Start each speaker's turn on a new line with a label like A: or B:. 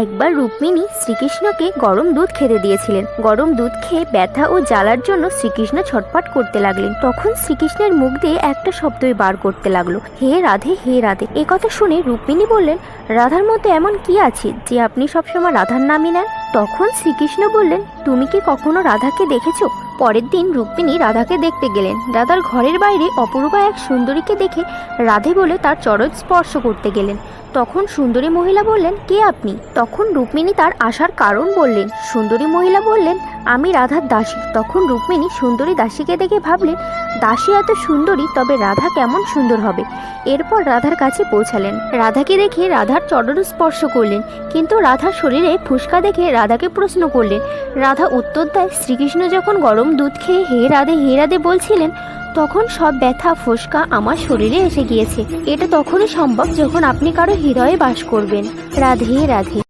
A: একবার রুক্মিণী শ্রীকৃষ্ণকে গরম দুধ খেতে দিয়েছিলেন। গরম দুধ খেয়ে ব্যথা ও জ্বালার জন্য শ্রীকৃষ্ণ ছটফট করতে লাগলেন। তখন শ্রীকৃষ্ণের মুখ দিয়ে একটা শব্দই বার করতে লাগলো, হে রাধে, হে রাধে। এ কথা শুনে রুক্মিণী বললেন, রাধার মধ্যে এমন কি আছে যে আপনি সবসময় রাধার নামই নেন? তখন শ্রীকৃষ্ণ বললেন, তুমি কি কখনো রাধাকে দেখেছো? পরের দিন রুক্মিণী রাধাকে দেখতে গেলেন। রাধার ঘরের বাইরে অপরূপা এক সুন্দরীকে দেখে রাধে বলে তার চরণ স্পর্শ করতে গেলেন। তখন সুন্দরী মহিলা বললেন, কে আপনি? তখন রুক্মিণী তার আসার কারণ বললেন। সুন্দরী মহিলা বললেন, আমি রাধার দাসী। তখন রুক্মিণী সুন্দরী দাসীকে দেখে ভাবলেন, দাসী এত সুন্দরী, তবে রাধা কেমন সুন্দর হবে। এরপর রাধার কাছে পৌঁছালেন। রাধাকে দেখে রাধার চরণ স্পর্শ করলেন, কিন্তু রাধার শরীরে ফুসকা দেখে রাধাকে প্রশ্ন করলেন। রাধা উত্তর দেয়, শ্রীকৃষ্ণ যখন গরম দুধ খেয়ে হে রাধে বলছিলেন, তখন সব ব্যথা ফোসকা আমার শরীরে এসে গিয়েছে। এটা তখনই সম্ভব যখন আপনি কারো হৃদয়ে বাস করবেন। রাধে রাধে।